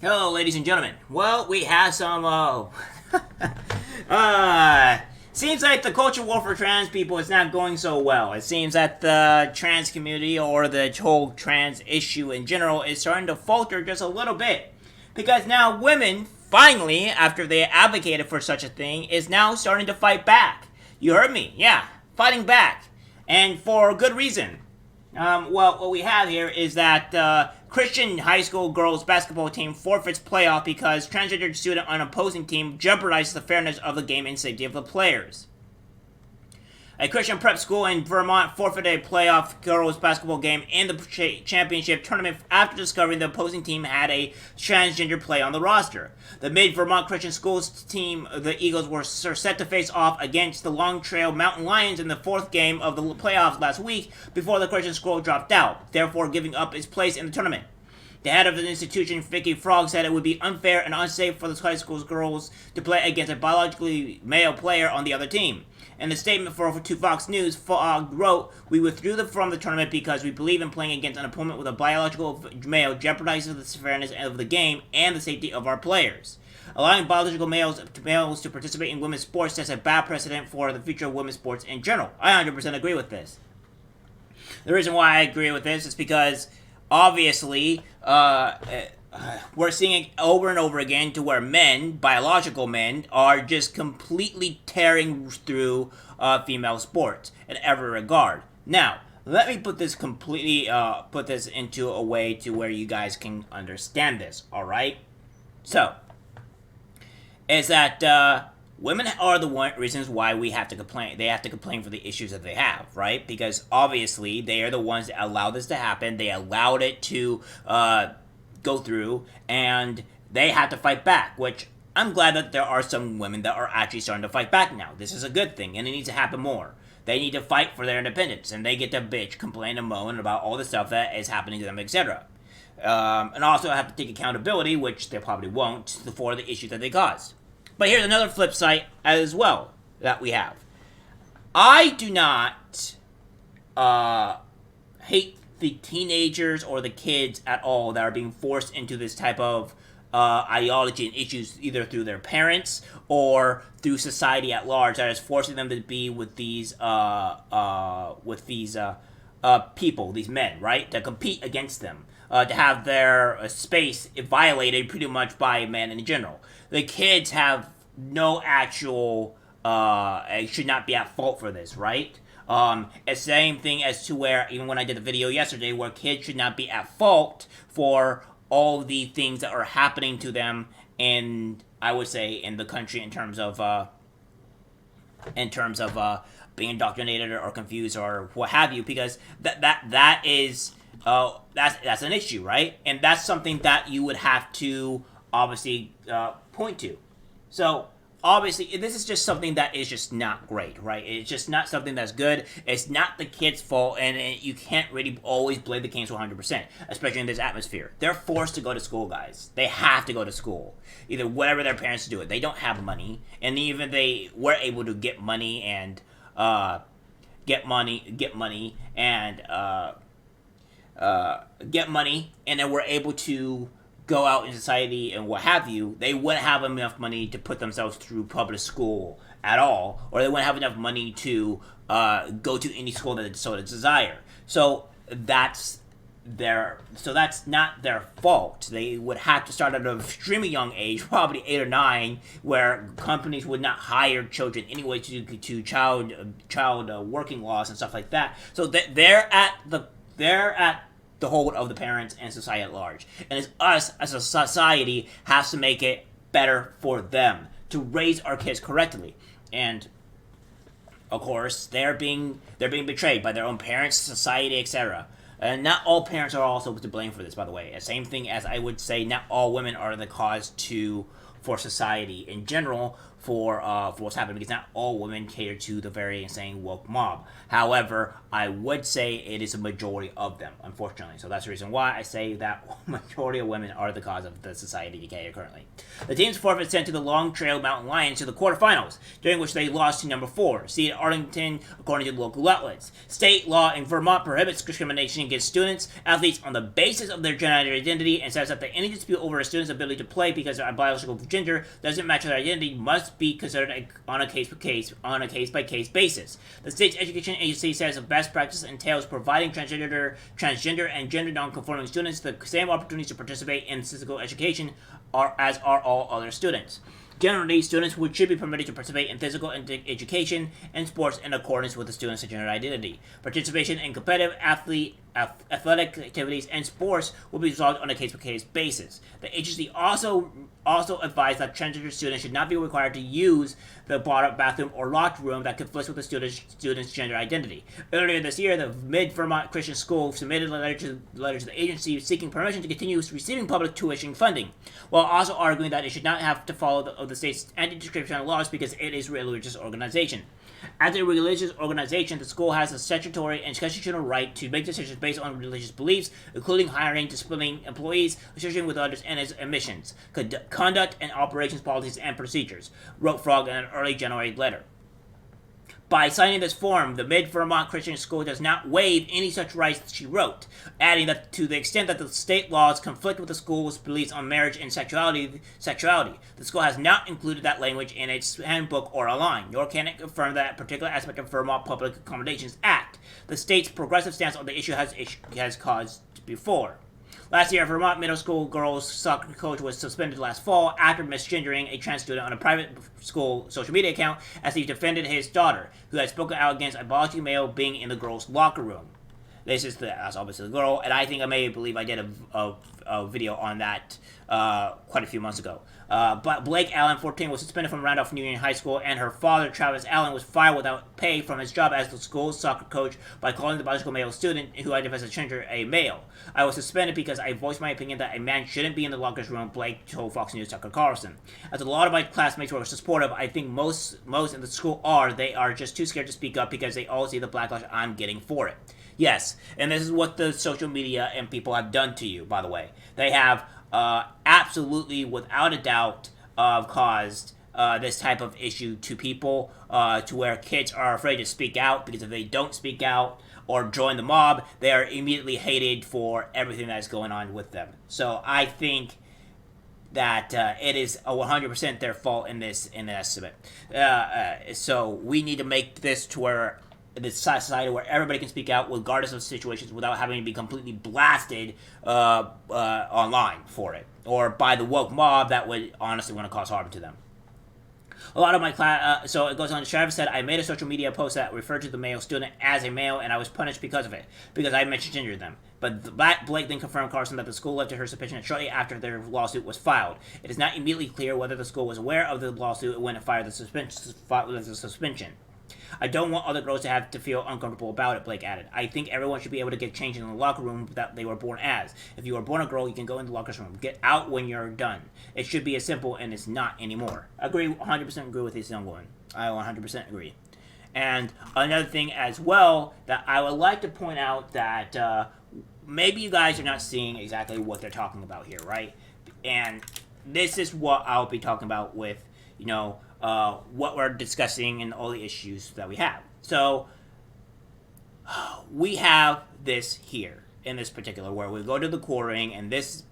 Hello, ladies and gentlemen. Well, we have some, seems like the culture war for trans people is not going so well. It seems that the trans community or the whole trans issue in general is starting to falter just a little bit. Because now women, finally, after they advocated for such a thing, is now starting to fight back. You heard me, yeah, fighting back. And for good reason. Well, what we have here is that Christian high school girls basketball team forfeits playoff because transgender student on opposing team jeopardizes the fairness of the game and safety of the players. A Christian prep school in Vermont forfeited a playoff girls basketball game in the championship tournament after discovering the opposing team had a transgender player on the roster. The Mid-Vermont Christian Schools team, the Eagles, were set to face off against the Long Trail Mountain Lions in the fourth game of the playoffs last week before the Christian school dropped out, therefore giving up its place in the tournament. The head of the institution, Vicky Frog, said it would be unfair and unsafe for the high school's girls to play against a biologically male player on the other team. In a statement to Fox News, Frog wrote, "We withdrew from the tournament because we believe in playing against an opponent with a biological male jeopardizes the fairness of the game and the safety of our players. Allowing biological males to participate in women's sports sets a bad precedent for the future of women's sports in general." I 100% agree with this. The reason why I agree with this is because obviously, we're seeing it over and over again to where men, biological men, are just completely tearing through female sports in every regard. Now, let me put this into a way to where you guys can understand this, alright? So, is that women are the reasons why we have to complain. They have to complain for the issues that they have, right? Because obviously they are the ones that allowed this to happen. They allowed it to go through, and they have to fight back, which I'm glad that there are some women that are actually starting to fight back now. This is a good thing, and it needs to happen more. They need to fight for their independence, and they get to bitch, complain, and moan about all the stuff that is happening to them, etc. And also have to take accountability, which they probably won't, for the issues that they caused. But here's another flip side as well that we have. I do not hate the teenagers or the kids at all that are being forced into this type of ideology and issues, either through their parents or through society at large, that is forcing them to be with these people, these men, right, to compete against them, to have their space violated pretty much by men in general. The kids have no actual, should not be at fault for this, right? It's the same thing as to where, even when I did the video yesterday, where kids should not be at fault for all the things that are happening to them in, I would say, in the country in terms of being indoctrinated or confused or what have you, because that is that's an issue, right? And that's something that you would have to obviously point to. So obviously, this is just something that is just not great, right? It's just not something that's good. It's not the kids' fault, and you can't really always blame the kids 100%, especially in this atmosphere. They're forced to go to school, guys. They have to go to school. Either whatever their parents do it. They don't have money, and even they were able to get money and get money, and then were able to go out in society and what have you. They wouldn't have enough money to put themselves through public school at all, or they wouldn't have enough money to go to any school that they so desire. So that's not their fault. They would have to start at an extremely young age, probably 8 or 9, where companies would not hire children anyway to child working laws and stuff like that. So they're at the hold of the parents and society at large. And it's us as a society has to make it better for them to raise our kids correctly. And of course, they're being betrayed by their own parents, society, etc. And not all parents are also to blame for this, by the way. The same thing as I would say not all women are the cause for society in general for what's happening, because not all women cater to the very insane woke mob. However, I would say it is a majority of them, unfortunately. So that's the reason why I say that majority of women are the cause of the society decay currently. The team's forfeit sent to the Long Trail Mountain Lions to the quarterfinals, during which they lost to number 4, seeded Arlington, according to local outlets. State law in Vermont prohibits discrimination against students, athletes on the basis of their gender identity, and says that any dispute over a student's ability to play because their biological gender doesn't match their identity must be considered on a case-by-case basis. The state's education agency says the best practice entails providing transgender and gender non-conforming students the same opportunities to participate in physical education as are all other students. Generally, students should be permitted to participate in physical education and sports in accordance with the student's gender identity. Participation in competitive athletic activities and sports will be resolved on a case-by-case basis. The agency also advised that transgender students should not be required to use the bathroom or locked room that conflicts with the student's gender identity. Earlier this year, the Mid-Vermont Christian School submitted a letter to the agency seeking permission to continue receiving public tuition funding, while also arguing that it should not have to follow the state's anti-discrimination laws because it is a religious organization. As a religious organization, the school has a statutory and constitutional right to make decisions based on religious beliefs, including hiring, disciplining employees, associating with others, and its admissions, conduct, and operations policies and procedures, wrote Frog in an early January letter. By signing this form, the Mid-Vermont Christian School does not waive any such rights, she wrote, adding that to the extent that the state laws conflict with the school's beliefs on marriage and sexuality, the school has not included that language in its handbook or online, nor can it confirm that particular aspect of Vermont Public Accommodations Act. The state's progressive stance on the issue has caused before. Last year, a Vermont middle school girls soccer coach was suspended last fall after misgendering a trans student on a private school social media account as he defended his daughter, who had spoken out against a biological male being in the girls' locker room. That's obviously the girl, and I think I believe I did a video on that quite a few months ago. But Blake Allen, 14, was suspended from Randolph Union High School, and her father, Travis Allen, was fired without pay from his job as the school's soccer coach by calling the biological male student who identifies as gender a male. I was suspended because I voiced my opinion that a man shouldn't be in the locker room, Blake told Fox News' Tucker Carlson. As a lot of my classmates were supportive, I think most in the school they are just too scared to speak up because they all see the backlash I'm getting for it. Yes, and this is what the social media and people have done to you, by the way. They have absolutely, without a doubt, caused this type of issue to people, to where kids are afraid to speak out, because if they don't speak out or join the mob, they are immediately hated for everything that's going on with them. So I think that it is 100% their fault in this estimate. So we need to make this to where this society where everybody can speak out regardless of situations without having to be completely blasted online for it, or by the woke mob that would honestly want to cause harm to them. A lot of my class, so it goes on. Travis said, I made a social media post that referred to the male student as a male, and I was punished because of it, because I misgendered them. But Blake then confirmed Carson that the school lifted her suspension shortly after their lawsuit was filed. It is not immediately clear whether the school was aware of the lawsuit when it fired the suspension. I don't want other girls to have to feel uncomfortable about it, Blake added. I think everyone should be able to get changed in the locker room that they were born as. If you were born a girl, you can go in the locker room. Get out when you're done. It should be as simple, and it's not anymore. Agree, 100% agree with this young woman. I 100% agree. And another thing as well that I would like to point out that maybe you guys are not seeing exactly what they're talking about here, right? And this is what I'll be talking about with, what we're discussing and all the issues that we have. So, we have this here, in this particular, where we go to the quartering, and this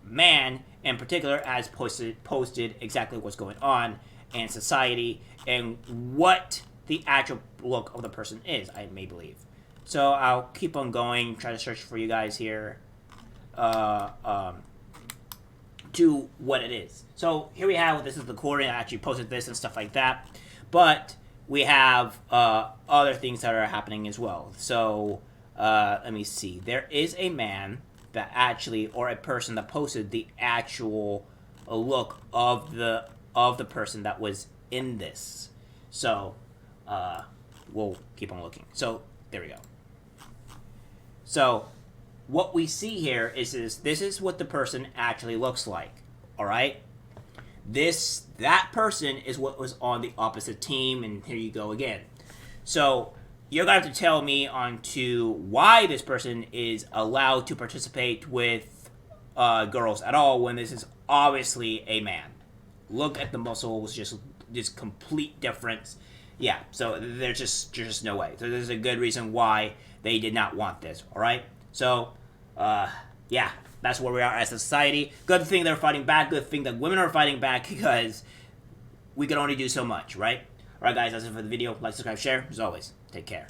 man, in particular, has posted exactly what's going on in society, and what the actual look of the person is, I may believe. So, I'll keep on going, try to search for you guys here, to what it is. So here we have, this is the quartering, I actually posted this and stuff like that, but we have other things that are happening as well. So let me see, there is a man that actually, or a person that posted the actual look of the person that was in this. So we'll keep on looking. So there we go. So what we see here is this is what the person actually looks like, all right? that person is what was on the opposite team, and here you go again. So you're gonna have to tell me on to why this person is allowed to participate with girls at all when this is obviously a man. Look at the muscles, just complete difference. Yeah, so there's just no way. So there's a good reason why they did not want this. All right, so yeah, that's where we are as a society. Good thing they're fighting back. Good thing that women are fighting back, because we can only do so much, right? All right, guys, that's it for the video. Like, subscribe, share. As always, take care.